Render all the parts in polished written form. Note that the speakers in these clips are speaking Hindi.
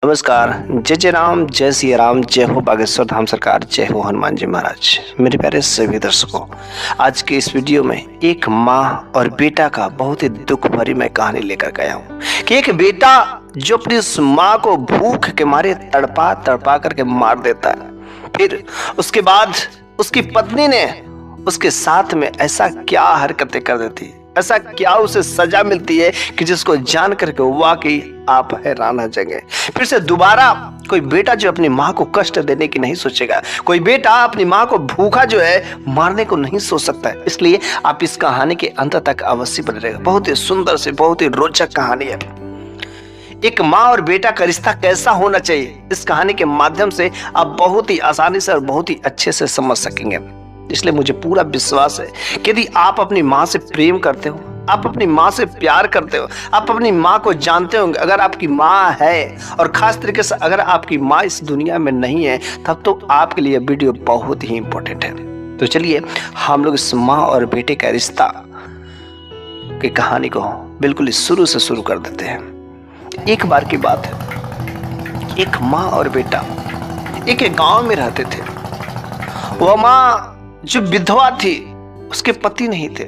नमस्कार। जय जय राम, जय सिया राम, जय हो बागेश्वर धाम सरकार, जय हो हनुमान जी महाराज। मेरे प्यारे सभी दर्शकों, आज के इस वीडियो में एक माँ और बेटा का बहुत ही दुख भरी मैं कहानी लेकर गया हूँ कि एक बेटा जो अपनी उस माँ को भूख के मारे तड़पा तड़पा करके मार देता है, फिर उसके बाद उसकी पत्नी ने उसके साथ में ऐसा क्या हरकतें कर देती है, ऐसा क्या उसे सजा मिलती है कि जिसको जान करके वाकई आप हैरान हो जाएंगे। फिर से दोबारा कोई बेटा जो अपनी माँ को कष्ट देने की नहीं सोचेगा, कोई बेटा अपनी माँ को भूखा जो है मारने को नहीं सोच सकता है। इसलिए आप इस कहानी के अंत तक अवश्य बने रहेगा। बहुत ही सुंदर से बहुत ही रोचक कहानी है। एक माँ और बेटा का रिश्ता कैसा होना चाहिए, इस कहानी के माध्यम से आप बहुत ही आसानी से और बहुत ही अच्छे से समझ सकेंगे। इसलिए मुझे पूरा विश्वास है कि यदि आप अपनी माँ से प्रेम करते हो, आप अपनी माँ से प्यार करते हो, आप अपनी माँ को जानते होंगे, अगर आपकी माँ है और खास तरीके से अगर आपकी माँ इस दुनिया में नहीं है, तब तो आपके लिए वीडियो बहुत ही इंपॉर्टेंट है। तो चलिए हम लोग इस माँ और बेटे का रिश्ता की कहानी को बिल्कुल शुरू से शुरू कर देते हैं। एक बार की बात है, एक माँ और बेटा एक गांव में रहते थे। वह माँ जो विधवा थी, उसके पति नहीं थे,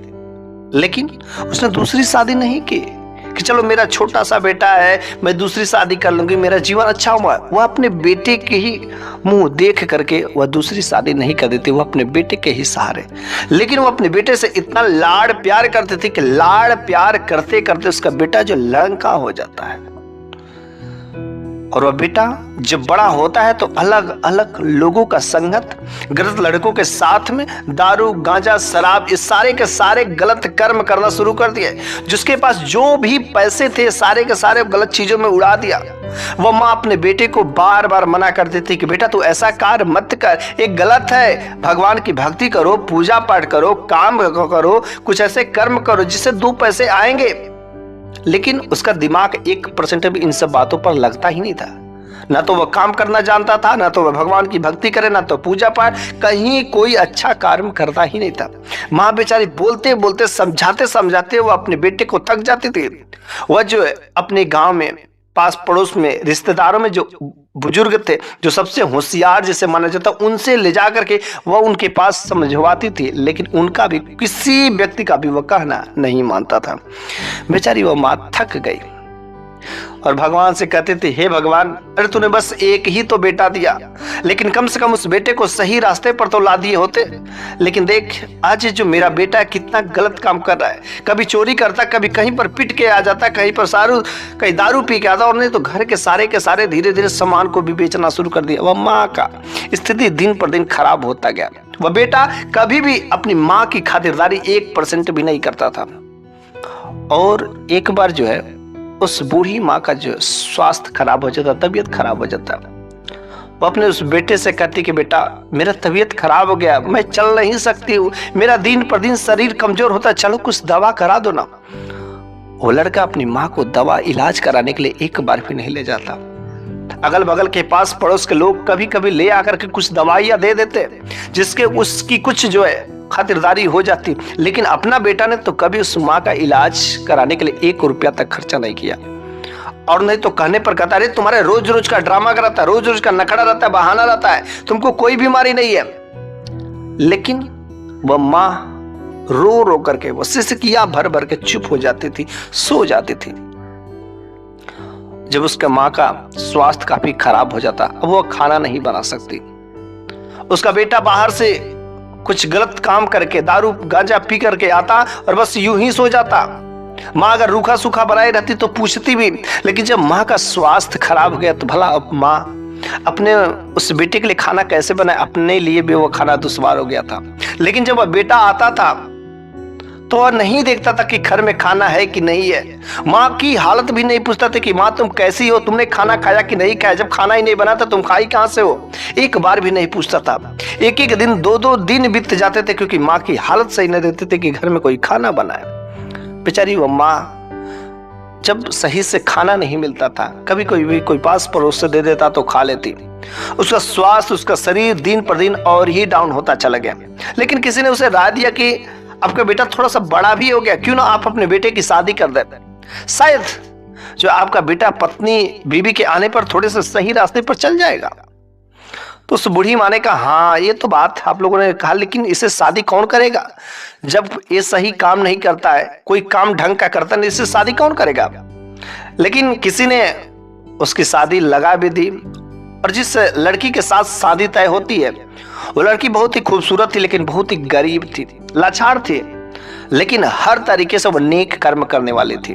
लेकिन उसने दूसरी शादी नहीं की कि चलो मेरा छोटा सा बेटा है, मैं दूसरी शादी कर लूंगी, मेरा जीवन अच्छा हुआ। वह अपने बेटे के ही मुंह देख करके वह दूसरी शादी नहीं कर देती, वह अपने बेटे के ही सहारे। लेकिन वह अपने बेटे से इतना लाड़ प्यार करते थे कि लाड़ प्यार करते करते उसका बेटा जो लड़का हो जाता है, और वह बेटा जब बड़ा होता है तो अलग अलग लोगों का संगत, गलत लड़कों के साथ में दारू गांजा शराब इस सारे के सारे गलत कर्म करना शुरू कर दिए। जिसके पास जो भी पैसे थे सारे के सारे गलत चीजों में उड़ा दिया। वह माँ अपने बेटे को बार बार मना कर देती कि बेटा तू ऐसा कार्य मत कर, ये गलत है, भगवान की भक्ति करो, पूजा पाठ करो, काम करो, कुछ ऐसे कर्म करो जिससे 2 पैसे आएंगे। लेकिन उसका दिमाग 1% भी इन सब बातों पर लगता ही नहीं था। ना तो वह काम करना जानता था, ना तो वह भगवान की भक्ति करे, ना तो पूजा पाठ, कहीं कोई अच्छा कार्य करता ही नहीं था। माँ बेचारी बोलते बोलते समझाते समझाते वह अपने बेटे को थक जाती थी। वह जो अपने गांव में पास पड़ोस में रिश्तेदारों में जो बुजुर्ग थे, जो सबसे होशियार जिसे माना जाता, उनसे ले जा करके वह उनके पास समझवाती थी, लेकिन उनका भी किसी व्यक्ति का भी वह कहना नहीं मानता था। बेचारी वह माँ थक गई और भगवान से कहते थे, हे भगवान, अरे तूने बस एक ही तो बेटा दिया, लेकिन कम से कम उस बेटे को सही रास्ते पर तो ला दिए होते। लेकिन देख आज जो मेरा बेटा कितना गलत काम कर रहा है, कभी चोरी करता, कभी कहीं पर पिट के आ जाता, कहीं दारू पी के आता, और नहीं तो घर के सारे धीरे धीरे सामान को भी बेचना शुरू कर दिया। वह माँ का स्थिति दिन पर दिन खराब होता गया। वह बेटा कभी भी अपनी माँ की खातिरदारी 1% भी नहीं करता था। और एक बार जो है उस बूढ़ी माँ का जो स्वास्थ्य खराब हो जाता, तबीयत खराब हो जाता, वो अपने उस बेटे से कहती कि बेटा मेरा तबीयत खराब हो गया, मैं चल नहीं सकती हूँ, मेरा दिन पर दिन शरीर कमजोर होता, चलो कुछ दवा करा दो ना। वो लड़का अपनी माँ को दवा इलाज कराने के लिए एक बार भी नहीं ले जाता। अगल बगल के पास पड़ोस के लोग कभी कभी ले आकर के कुछ दवाइयाँ दे देते, जिसके उसकी कुछ जो है खातिरदारी हो जाती, लेकिन अपना बेटा ने तो कभी उस माँ का इलाज कराने के लिए 1 रुपया तक खर्चा नहीं किया। और नहीं तो कहने पर कहता, अरे तुम्हारे रोज रोज का ड्रामा रहता है, रोज रोज का नखड़ा रहता है, बहाना रहता है, तुमको कोई बीमारी नहीं है। लेकिन वह माँ रो रो करके वो सिसकियां भर भर के चुप हो जाती थी, सो जाती थी। जब उसका माँ का स्वास्थ्य काफी खराब हो जाता, अब वो खाना नहीं बना सकती, उसका बेटा बाहर से कुछ गलत काम करके दारू गांजा पी करके आता और बस यूं ही सो जाता। माँ अगर रूखा सूखा बनाई रहती तो पूछती भी, लेकिन जब माँ का स्वास्थ्य खराब हो गया तो भला अब माँ अपने उस बेटे के लिए खाना कैसे बनाए, अपने लिए भी वो खाना दुश्वार हो गया था। लेकिन जब वह बेटा आता था तो वह नहीं देखता था कि घर में खाना है कि नहीं है। माँ की हालत भी नहीं पूछता था कि माँ तुम कैसी हो, तुमने खाना खाया कि नहीं खाया, जब खाना ही नहीं बना था तुम खाई कहाँ से हो, एक बार भी नहीं पूछता था। एक एक दिन 2-2 दिन बीत जाते थे क्योंकि माँ की हालत सही नहीं रहती थी कि घर में कोई खाना बनाए। बेचारी वो माँ जब सही से खाना नहीं मिलता था, कभी कोई पास पड़ोस से दे देता तो खा लेती। उसका स्वास्थ्य, उसका शरीर दिन पर दिन और ही डाउन होता चला गया। लेकिन किसी ने उसे राय दिया कि आपका बेटा थोड़ा सा बड़ा भी हो गया, क्यों ना आप अपने बेटे की शादी कर देते, शायद जो आपका बेटा पत्नी बीवी के आने पर थोड़े से सही रास्ते पर चल जाएगा। तो उस बूढ़ी माँ ने कहा, हाँ ये तो बात आप लोगों ने कहा, लेकिन इसे शादी कौन करेगा? जब ये सही काम नहीं करता है, कोई काम ढंग का करता नहीं, इससे शादी कौन करेगा? लेकिन किसी ने उसकी शादी लगा भी दी, और जिस लड़की के साथ शादी तय होती है वो लड़की बहुत ही खूबसूरत थी, लेकिन बहुत ही गरीब थी, लाचार थी, लेकिन हर तरीके से वो नेक कर्म करने वाली थी।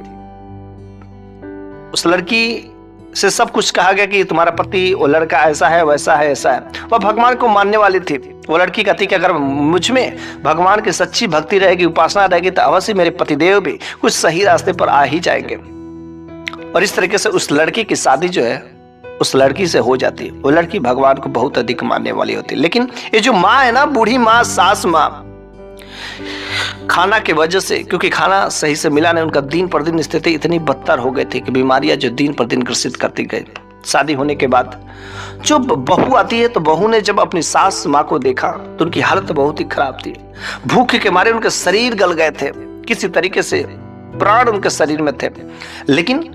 उस लड़की से सब कुछ कहा गया कि तुम्हारा पति, वो लड़का ऐसा है, वैसा है, ऐसा है। वह भगवान को मानने वाली थी। वो लड़की कहती कि अगर मुझ में भगवान की सच्ची भक्ति रहेगी, उपासना रहेगी, तो अवश्य मेरे पतिदेव भी कुछ सही रास्ते पर आ ही जाएंगे। और इस तरीके से उस लड़की की शादी जो है उस लड़की से हो जाती है। वो लड़की भगवान को बहुत अधिक मानने वाली होती है। लेकिन ये जो माँ है ना, बूढ़ी माँ, सास माँ, खाना के वजह से, क्योंकि खाना सही से मिला नहीं, उनका दिन पर दिन स्थिति इतनी बदतर हो गई थी कि बीमारियां जो दिन पर दिन ग्रसित करती गई। शादी होने के बाद जो बहू आती है, तो बहू ने जब अपनी सास माँ को देखा तो उनकी हालत बहुत ही खराब थी। भूख के मारे उनके शरीर गल गए थे, किसी तरीके से प्राण उनके शरीर में थे। लेकिन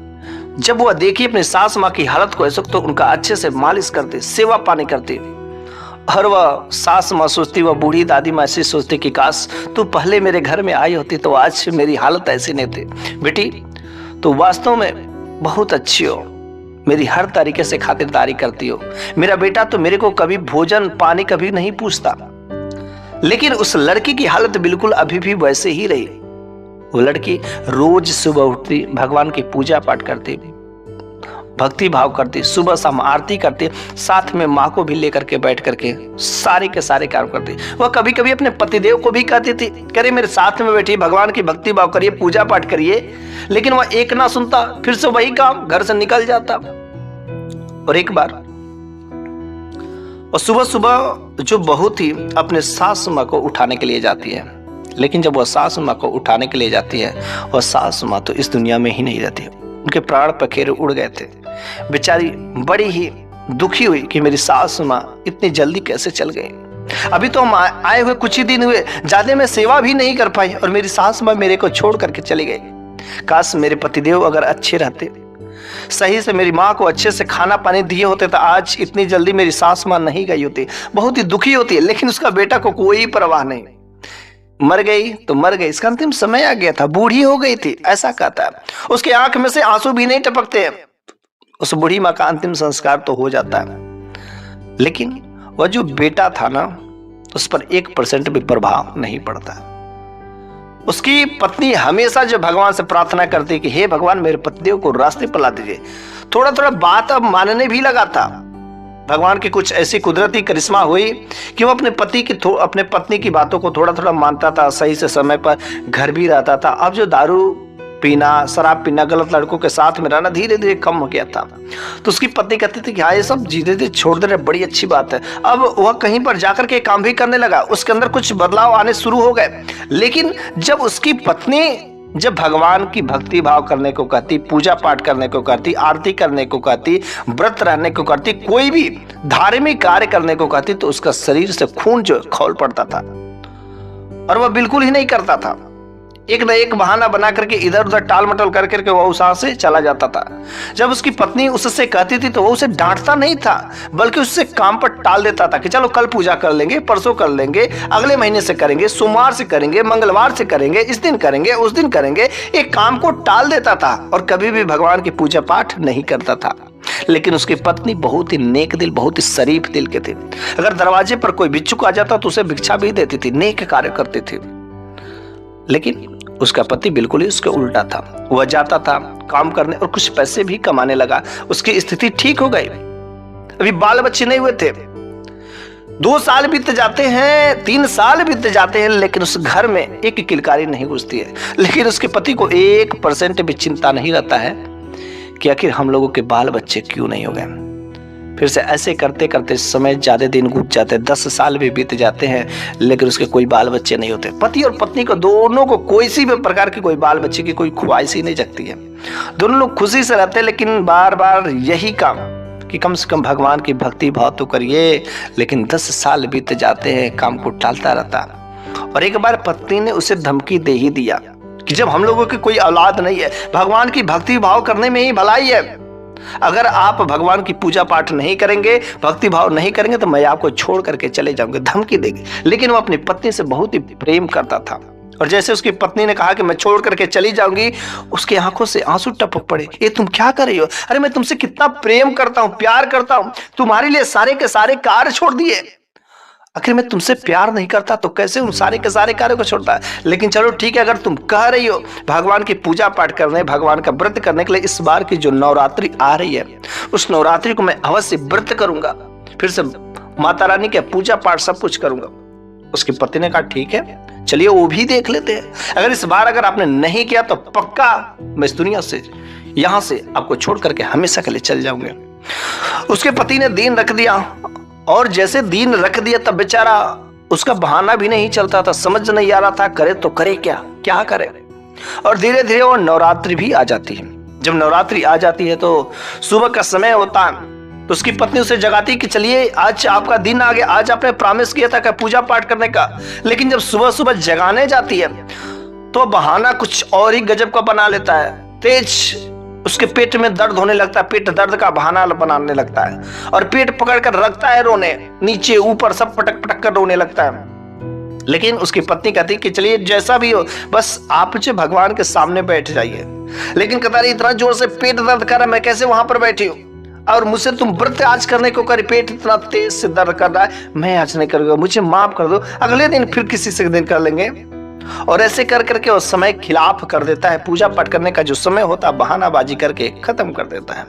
जब वह देखी अपनी सास माँ की हालत को, ऐसा तो उनका अच्छे से मालिश करते, सेवा पानी करते, और वह सास माँ सोचती, वह बूढ़ी दादी माँ ऐसी सोचती कि काश तू पहले मेरे घर में आई होती तो आज मेरी हालत ऐसी नहीं थी। बेटी तू वास्तव में बहुत अच्छी हो, मेरी हर तरीके से खातिरदारी करती हो। मेरा बेटा तो मेरे को कभी भोजन पानी कभी नहीं पूछता। लेकिन उस लड़की की हालत बिल्कुल अभी भी वैसे ही रही। वो लड़की रोज सुबह उठती, भगवान की पूजा पाठ करती, भक्ति भाव करती, सुबह शाम आरती करती, साथ में माँ को भी लेकर के बैठ करके सारे के सारे काम करती। वह कभी कभी अपने पतिदेव को भी कहती थी, करे मेरे साथ में बैठिए, भगवान की भक्ति भाव करिए, पूजा पाठ करिए। लेकिन वह एक ना सुनता, फिर से वही काम, घर से निकल जाता। और एक बार और सुबह सुबह जो बहू थी अपने सास माँ को उठाने के लिए जाती है। लेकिन जब वह सास माँ को उठाने के लिए जाती है, वह सास माँ तो इस दुनिया में ही नहीं रहती। उनके प्राण पखेरु उड़ गए थे। बेचारी बड़ी ही दुखी हुई कि मेरी सास माँ इतनी जल्दी कैसे चल गई। अभी तो हम आए हुए कुछ ही दिन हुए, ज्यादा मैं सेवा भी नहीं कर पाई और मेरी सास माँ मेरे को छोड़ करके चली गई। काश मेरे पतिदेव अगर अच्छे रहते, सही से मेरी माँ को अच्छे से खाना पानी दिए होते, तो आज इतनी जल्दी मेरी सास माँ नहीं गई होती। बहुत ही दुखी होती है। लेकिन उसका बेटा को कोई परवाह नहीं, मर गई तो मर गई, इसका अंतिम समय आ गया था, बूढ़ी हो गई थी, ऐसा कहता है। उसके आंख में से आंसू भी नहीं टपकते। उस बूढ़ी माँ का अंतिम संस्कार तो हो जाता है, लेकिन वह जो बेटा था ना, उस पर 1% भी प्रभाव नहीं पड़ता। उसकी पत्नी हमेशा जो भगवान से प्रार्थना करती कि हे भगवान मेरे पतिदेव को रास्ते पर ला दीजिए। थोड़ा थोड़ा बात अब मानने भी लगा था। भगवान की कुछ ऐसी कुदरती करिश्मा हुई कि वो अपने अपने पत्नी की बातों को थोड़ा थोड़ा मानता था, सही से समय पर घर भी रहता था। अब जो दारू पीना, शराब पीना, गलत लड़कों के साथ में रहना धीरे धीरे कम हो गया था। तो उसकी पत्नी कहती थी कि हाँ ये सब धीरे धीरे छोड़ दे रहे, बड़ी अच्छी बात है। अब वह कहीं पर जाकर के काम भी करने लगा, उसके अंदर कुछ बदलाव आने शुरू हो गए। लेकिन जब उसकी पत्नी जब भगवान की भक्ति भाव करने को कहती, पूजा पाठ करने को कहती, आरती करने को कहती, व्रत रहने को कहती, कोई भी धार्मिक कार्य करने को कहती, तो उसका शरीर से खून जो खौल पड़ता था और वह बिल्कुल ही नहीं करता था। एक न एक बहाना बना करके इधर उधर टाल मटोल कर करके वह उस से चला जाता था। जब उसकी पत्नी उससे कहती थी तो वह उसे डांटता नहीं था, बल्कि उससे काम पर टाल देता था कि चलो कल पूजा कर लेंगे, परसों कर लेंगे, अगले महीने से करेंगे, सोमवार से करेंगे, मंगलवार से करेंगे, इस दिन करेंगे, उस दिन करेंगे। एक काम को टाल देता था और कभी भी भगवान की पूजा पाठ नहीं करता था। लेकिन उसकी पत्नी बहुत ही नेक दिल, बहुत ही शरीफ दिल के थे। अगर दरवाजे पर कोई भिक्षुक आ जाता तो उसे भिक्षा भी देती थी, नेक कार्य करती थी। लेकिन उसका पति बिल्कुल ही उसके उल्टा था। वह जाता था काम करने और कुछ पैसे भी कमाने लगा, उसकी स्थिति ठीक हो गई। अभी बाल बच्चे नहीं हुए थे, 2 साल बीत जाते हैं, 3 साल बीत जाते हैं, लेकिन उस घर में एक किलकारी नहीं घुसती है। लेकिन उसके पति को 1% भी चिंता नहीं रहता है कि आखिर हम लोगों के बाल बच्चे क्यों नहीं हो गए। फिर से ऐसे करते करते समय ज्यादा दिन गुजर जाते, 10 साल भी बीत जाते हैं, लेकिन उसके कोई बाल बच्चे नहीं होते। पति और पत्नी को दोनों को कोई सी भी प्रकार की कोई बाल बच्चे की कोई ख्वाहिश ही नहीं जगती है। दोनों लोग खुशी से रहते हैं, लेकिन बार बार यही काम कि कम से कम भगवान की भक्ति भाव तो करिए। लेकिन 10 साल बीत जाते हैं, काम को टालता रहता। और एक बार पत्नी ने उसे धमकी दे ही दिया कि जब हम लोगों की कोई औलाद नहीं है, भगवान की भक्ति भाव करने में ही भलाई है। अगर आप भगवान की पूजा पाठ नहीं करेंगे, भक्ति भाव नहीं करेंगे तो मैं आपको छोड़ करके चले जाऊंगा, धमकी देंगे। लेकिन वो अपनी पत्नी से बहुत ही प्रेम करता था, और जैसे उसकी पत्नी ने कहा कि मैं छोड़ करके चली जाऊंगी, उसकी आंखों से आंसू टपक पड़े। ये तुम क्या कर रही हो? अरे मैं तुमसे कितना प्रेम करता हूं, प्यार करता हूं, तुम्हारे लिए सारे के सारे कार्य छोड़ दिए। आखिर मैं तुमसे प्यार नहीं करता तो कैसे उन सारे के सारे कार्यों को छोड़ता है? लेकिन चलो ठीक है, अगर तुम कह रही हो भगवान की पूजा पाठ करने, भगवान का व्रत करने के लिए इस बार की जो नवरात्रि आ रही है, उस नवरात्रि को मैं अवश्य व्रत करूंगा, फिर से माता रानी के पूजा पाठ सब कुछ करूंगा। उसकी पति ने कहा ठीक है, चलिए वो भी देख लेते हैं। अगर इस बार अगर आपने नहीं किया तो पक्का मैं इस दुनिया से, यहां से आपको छोड़ करके हमेशा के लिए चल जाऊंगे। उसके पति ने दिन रख दिया, और जैसे दिन रख दिया तब बेचारा, उसका बहाना भी नहीं चलता था, समझ नहीं आ रहा था करे तो करे क्या करे। और धीरे धीरे वो नवरात्रि भी आ जाती है। जब नवरात्रि आ जाती है तो सुबह का समय होता है, तो उसकी पत्नी उसे जगाती कि चलिए आज आपका दिन आ गया, आज आपने प्रॉमिस किया था कि पूजा पाठ करने का। लेकिन जब सुबह सुबह जगाने जाती है तो बहाना कुछ और ही गजब का बना लेता है। तेज उसके पेट में दर्द होने लगता है, पेट दर्द का बहाना बनाने लगता है, और पेट पकड़ कर रखता है रोने, नीचे ऊपर सब पटक पटक कर रोने लगता है। लेकिन उसकी पत्नी कहती कि चलिए जैसा भी हो, बस आप जो भगवान के सामने बैठ जाइए। लेकिन कहता रही इतना जोर से पेट दर्द कर रहा है, मैं कैसे वहां पर बैठी हूँ, और मुझसे तुम व्रत आज करने को करे, पेट इतना तेज से दर्द कर रहा है, मैं आज नहीं करूंगा, मुझे माफ कर दो, अगले दिन फिर किसी से दिन कर लेंगे। और ऐसे कर करके वो समय खिलाफ कर देता है। पूजा पाठ करने का जो समय होता है बहानाबाजी करके खत्म कर देता है।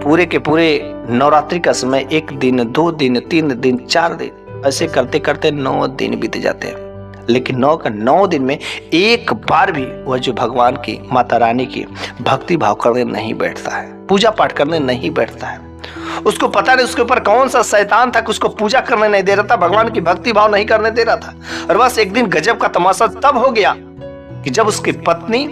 पूरे के पूरे नवरात्रि का समय 1 दिन 2 दिन 3 दिन 4 दिन ऐसे करते करते 9 दिन बीत जाते हैं। लेकिन 9 का 9 दिन में एक बार भी वह जो भगवान की, माता रानी की भक्ति भाव करने नहीं बैठता है, पूजा पाठ करने नहीं बैठता है। उसको पता नहीं उसके ऊपर कौन सा शैतान था कि उसको पूजा करने नहीं दे रहा था, भगवान की भक्ति भाव नहीं करने दे रहा था। और बस एक दिन गजब का तमाशा तब हो गया कि जब उसकी पत्नी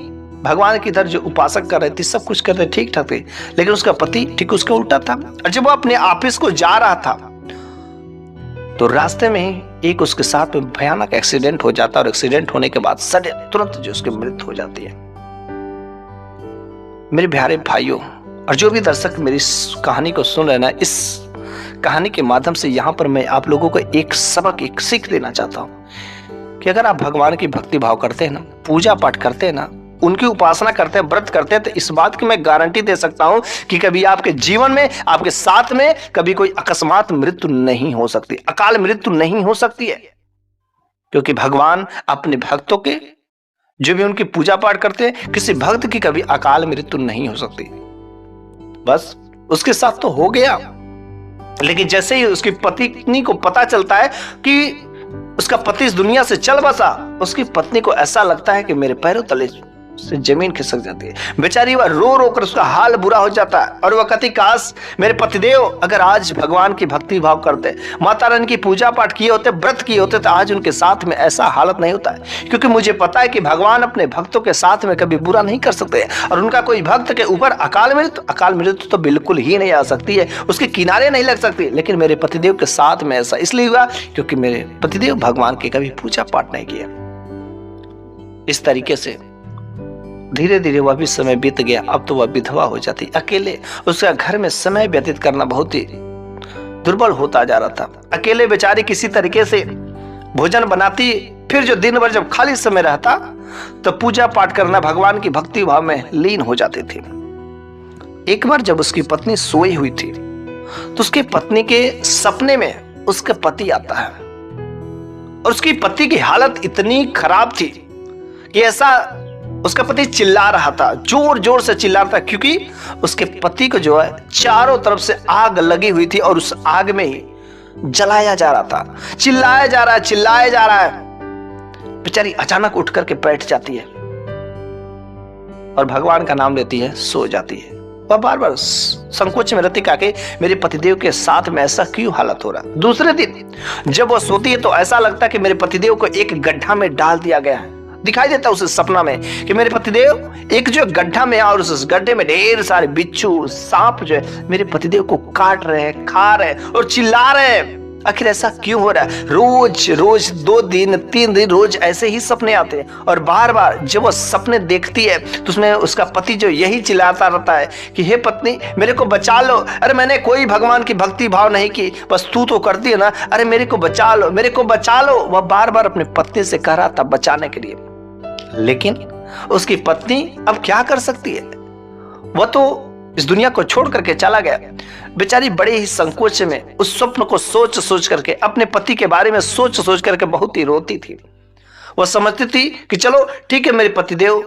भगवान की इधर जो उपासक कर रही थी, सब कुछ कर रहे ठीक ठाक थे, लेकिन उसका पति ठीक उसका उल्टा था। और जब वो अपने ऑफिस को जा रहा था तो रास्ते में एक उसके साथ में भयानक एक्सीडेंट हो जाता है, और एक्सीडेंट होने के बाद सडन तुरंत जो उसकी मृत्यु हो जाती है। मेरे प्यारे भाइयों और जो भी दर्शक मेरी इस कहानी को सुन रहे हैं ना, इस कहानी के माध्यम से यहाँ पर मैं आप लोगों को एक सबक, एक सीख देना चाहता हूँ कि अगर आप भगवान की भक्ति भाव करते हैं ना, पूजा पाठ करते हैं ना, उनकी उपासना करते हैं, व्रत करते हैं, तो इस बात की मैं गारंटी दे सकता हूं कि कभी आपके जीवन में, आपके साथ में कभी कोई अकस्मात मृत्यु नहीं हो सकती, अकाल मृत्यु नहीं हो सकती है। क्योंकि भगवान अपने भक्तों के, जो भी उनकी पूजा पाठ करते हैं, किसी भक्त की कभी अकाल मृत्यु नहीं हो सकती। बस उसके साथ तो हो गया, लेकिन जैसे ही उसकी पत्नी को पता चलता है कि उसका पति इस दुनिया से चल बसा, उसकी पत्नी को ऐसा लगता है कि मेरे पैरों तले से जमीन खिसक जाती है। बेचारी वह रो रो कर उसका हाल बुरा हो जाता है, और वह कहती काश मेरे पतिदेव अगर आज भगवान की भक्ति भाव करते, माता रानी की पूजा पाठ किए होते, व्रत किए होते, तो आज उनके साथ में ऐसा हालत नहीं होता है। क्योंकि मुझे पता है कि भगवान अपने भक्तों के साथ में कभी बुरा नहीं कर सकते, और उनका कोई भक्त के ऊपर अकाल मृत्यु तो बिल्कुल ही नहीं आ सकती है, उसके किनारे नहीं लग सकती। लेकिन मेरे पतिदेव के साथ में ऐसा इसलिए हुआ क्योंकि मेरे पतिदेव भगवान की कभी पूजा पाठ नहीं किया। इस तरीके से धीरे धीरे वह भी समय बीत गया। अब तो वह विधवा हो जाती, अकेले उसका घर में समय व्यतीत करना बहुत ही दुर्बल होता जा रहा था। अकेले बेचारी किसी तरीके से भोजन बनाती, फिर जो दिन भर जब खाली समय रहता तो पूजा पाठ करना, भगवान की भक्ति भाव में लीन हो जाती थी। एक बार जब उसकी पत्नी सोई हुई थी तो उसकी पत्नी के सपने में उसका पति आता है, और उसकी पति की हालत इतनी खराब थी कि ऐसा उसका पति चिल्ला रहा था, जोर जोर से चिल्ला रहा था, क्योंकि उसके पति को जो है चारों तरफ से आग लगी हुई थी, और उस आग में ही जलाया जा रहा था। चिल्लाया जा रहा है, चिल्लाया जा रहा है। बेचारी अचानक उठ करके बैठ जाती है और भगवान का नाम लेती है, सो जाती है। वह बार बार संकोच में रहती कि मेरे पतिदेव के साथ में ऐसा क्यों हालत हो रहा। दूसरे दिन जब वह सोती है तो ऐसा लगता है कि मेरे पतिदेव को एक गड्ढा में डाल दिया गया है। दिखाई देता उसे सपना में कि मेरे पतिदेव एक जो गड्ढा में, और उस गड्ढे में ढेर सारे बिच्छू, सांप जो है मेरे पतिदेव को काट रहे हैं, खा रहे हैं और चिल्ला रहे हैं। आखिर ऐसा क्यों हो रहा है? रोज रोज 2 दिन 3 दिन रोज ऐसे ही सपने आते हैं और बार बार जब वो सपने देखती है तो उसमें उसका पति जो यही चिल्लाता रहता है कि हे पत्नी मेरे को बचा लो, अरे मैंने कोई भगवान की भक्ति भाव नहीं की, बस तू तो करती है ना, अरे मेरे को बचा लो, मेरे को बचा लो। वह बार बार अपने पत्नी से कह रहा था बचाने के लिए, लेकिन उसकी पत्नी अब क्या कर सकती है? वह तो इस दुनिया को छोड़ करके चला गया। बेचारी बड़े ही संकोच में उस स्वप्न को सोच सोच करके, अपने पति के बारे में सोच सोच करके बहुत ही रोती थी। वह समझती थी कि चलो ठीक है, मेरे पतिदेव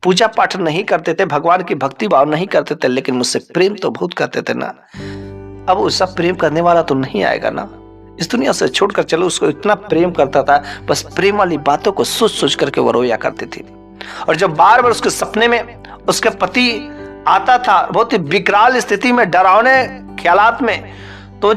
पूजा पाठ नहीं करते थे, भगवान की भक्ति भाव नहीं करते थे, लेकिन मुझसे प्रेम तो बहुत करते थे ना। अब उसका प्रेम करने वाला तो नहीं आएगा ना, इस दुनिया से छोड़कर चलो। उसको इतना प्रेम करता था, बस प्रेम वाली बातों को सोच सोच करके वो रोया करती थी। और जब बार बार उसके सपने में उसके पति आता था बहुत ही विकराल स्थिति में, डरावने ख्यालात में, तो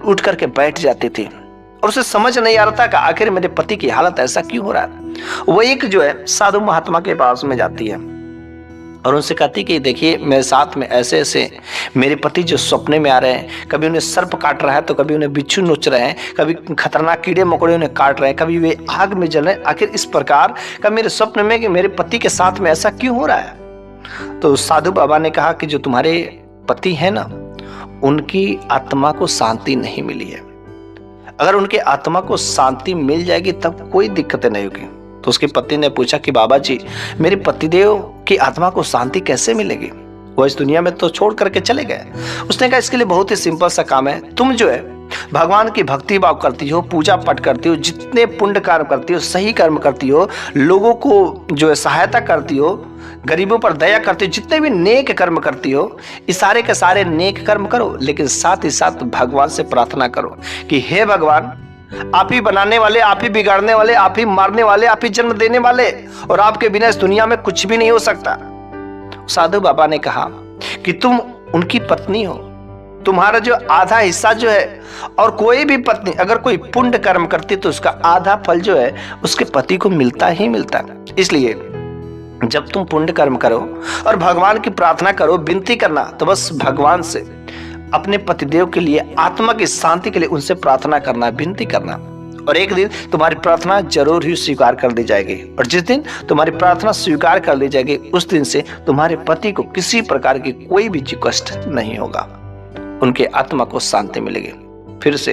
उठ करके बैठ जाती थी और उसे समझ नहीं आ रहा था कि आखिर मेरे पति की हालत ऐसा क्यों हो रहा है। वो एक जो है साधु महात्मा के पास में जाती है और उनसे कहती कि देखिए मेरे साथ में ऐसे ऐसे मेरे पति जो सपने में आ रहे हैं, कभी उन्हें सर्प काट रहा है तो कभी उन्हें बिच्छू नोच रहे हैं, कभी खतरनाक कीड़े मकोड़े उन्हें काट रहे हैं, कभी वे आग में जल रहे हैं, आखिर इस प्रकार का मेरे स्वप्न में कि मेरे पति के साथ में ऐसा क्यों हो रहा है। तो साधु बाबा ने कहा कि जो तुम्हारे पति है ना, उनकी आत्मा को शांति नहीं मिली है। अगर उनके आत्मा को शांति मिल जाएगी तब कोई दिक्कत नहीं होगी। तो उसके पति ने पूछा कि बाबा जी मेरे पतिदेव की आत्मा को शांति कैसे मिलेगी, वो इस दुनिया में तो छोड़ करके चले गए। उसने कहा इसके लिए बहुत ही सिंपल सा काम है, तुम जो है भगवान की भक्ति भाव करती हो, पूजा पाठ करती हो, जितने पुण्य कर्म करती हो, सही कर्म करती हो, लोगों को जो है सहायता करती हो, गरीबों पर दया करती हो, जितने भी नेक कर्म करती हो, इस सारे के सारे नेक कर्म करो, लेकिन साथ ही साथ भगवान से प्रार्थना करो कि हे भगवान आप ही बनाने वाले, आप ही बिगाड़ने वाले, आप ही मारने वाले, आप ही जन्म देने वाले, और आपके बिना इस दुनिया में कुछ भी नहीं हो सकता। साधु बाबा ने कहा कि तुम उनकी पत्नी हो, तुम्हारा जो आधा हिस्सा जो है, और कोई भी पत्नी अगर कोई पुण्य कर्म करती तो उसका आधा फल जो है उसके पति को मिलता ही मिलता है। इसलिए जब तुम पुण्य कर्म करो और भगवान की प्रार्थना करो, विनती करना, तो बस भगवान से अपने पतिदेव के लिए, आत्मा की शांति के लिए उनसे प्रार्थना करना, विनती करना, और एक दिन तुम्हारी प्रार्थना जरूर ही स्वीकार कर दी जाएगी। और जिस दिन तुम्हारी प्रार्थना स्वीकार कर ली जाएगी उस दिन से तुम्हारे पति को किसी प्रकार की कोई भी कष्ट नहीं होगा, उनके आत्मा को शांति मिलेगी। फिर से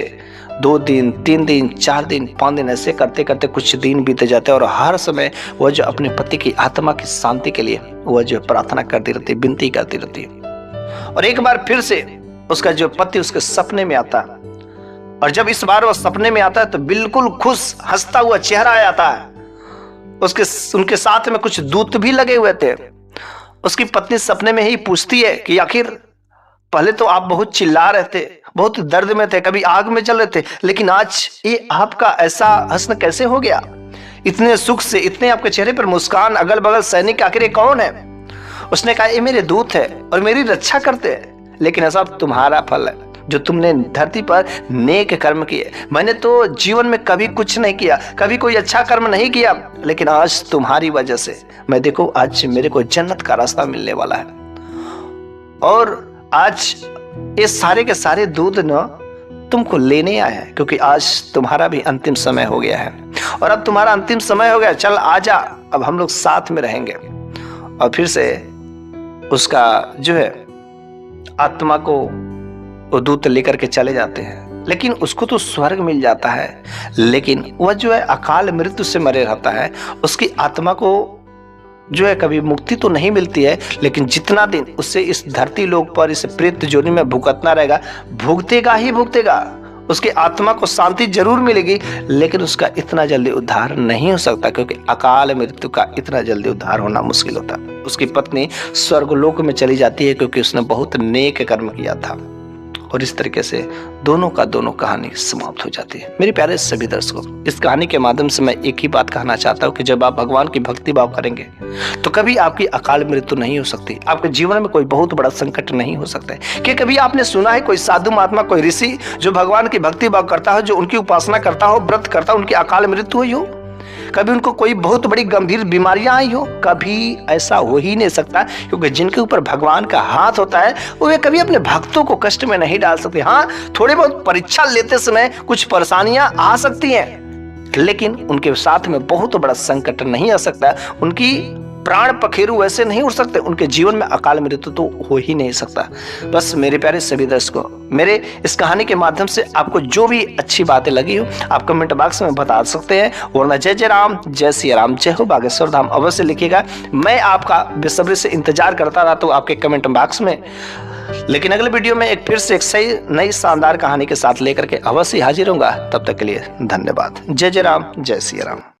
2 दिन 3 दिन 4 दिन 5 दिन ऐसे करते करते कुछ दिन बीते जाते हैं और हर समय वह जो अपने पति की आत्मा की शांति के लिए वह जो प्रार्थना करती रहती, विनती करती रहती। और एक बार फिर से उसका जो पति उसके सपने में आता है, और जब इस बार वह सपने में आता है तो बिल्कुल खुश हंसता हुआ चेहरा आ जाता है। उनके साथ में कुछ दूत भी लगे हुए थे। उसकी पत्नी सपने में ही पूछती है कि आखिर पहले तो आप बहुत चिल्ला रहे थे, बहुत दर्द में थे, कभी आग में चल रहे थे, लेकिन आज ये आपका ऐसा हंसना कैसे हो गया, इतने सुख से, इतने आपके चेहरे पर मुस्कान, अगल बगल सैनिक, आखिर ये कौन है? उसने कहा ये मेरे दूत है और मेरी रक्षा करते हैं, लेकिन ऐसा तुम्हारा फल है जो तुमने धरती पर नेक कर्म किए। मैंने तो जीवन में कभी कुछ नहीं किया, कभी कोई अच्छा कर्म नहीं किया, लेकिन आज तुम्हारी वजह से मैं देखो आज मेरे को जन्नत का रास्ता मिलने वाला है। और आज ये सारे के सारे दूत न तुमको लेने आए हैं, क्योंकि आज तुम्हारा भी अंतिम समय हो गया है और अब तुम्हारा अंतिम समय हो गया, चल आजा, अब हम लोग साथ में रहेंगे। और फिर से उसका जो है आत्मा को वो दूत लेकर के चले जाते हैं, लेकिन उसको तो स्वर्ग मिल जाता है, लेकिन वह जो है अकाल मृत्यु से मरे रहता है। उसकी आत्मा को जो है कभी मुक्ति तो नहीं मिलती है, लेकिन जितना दिन उससे इस धरती लोक पर इस प्रेत जोनी में भुगतना रहेगा, भुगतेगा ही भुगतेगा। उसकी आत्मा को शांति जरूर मिलेगी, लेकिन उसका इतना जल्दी उद्धार नहीं हो सकता, क्योंकि अकाल मृत्यु का इतना जल्दी उद्धार होना मुश्किल होता है। उसकी पत्नी स्वर्गलोक में चली जाती है, क्योंकि उसने बहुत नेक कर्म किया था। और इस तरीके से दोनों का दोनों कहानी समाप्त हो जाती है। मेरे प्यारे सभी दर्शकों, इस कहानी के माध्यम से मैं एक ही बात कहना चाहता हूँ कि जब आप भगवान की भक्ति भाव करेंगे तो कभी आपकी अकाल मृत्यु नहीं हो सकती, आपके जीवन में कोई बहुत बड़ा संकट नहीं हो सकता है। कि कभी आपने सुना है कोई साधु महात्मा, कोई ऋषि जो भगवान की भक्ति भाव करता हो, जो उनकी उपासना करता हो, व्रत करता हो, उनकी अकाल मृत्यु हुई हो? कभी उनको कोई बहुत बड़ी गंभीर बीमारियां आई हो? कभी ऐसा हो ही नहीं सकता, क्योंकि जिनके ऊपर भगवान का हाथ होता है वे कभी अपने भक्तों को कष्ट में नहीं डाल सकते। हाँ, थोड़े बहुत परीक्षा लेते समय कुछ परेशानियां आ सकती हैं, लेकिन उनके साथ में बहुत बड़ा संकट नहीं आ सकता। उनकी प्राण पखेरु वैसे नहीं उड़ सकते, उनके जीवन में अकाल मृत्यु तो हो ही नहीं सकता। बस मेरे प्यारे सभी दर्शकों, मेरे इस कहानी के माध्यम से आपको जो भी अच्छी बातें लगी हो आप कमेंट बॉक्स में बता सकते हैं, वरना जय जय राम, जय सिया राम, जय हो बागेश्वर धाम अवश्य लिखिएगा। मैं आपका बेसब्री से इंतजार करता रहता हूँ आपके कमेंट बॉक्स में। लेकिन अगले वीडियो में फिर से एक सही नई शानदार कहानी के साथ लेकर के अवश्य हाजिर होऊंगा। तब तक के लिए धन्यवाद। जय जय राम, जय सिया राम।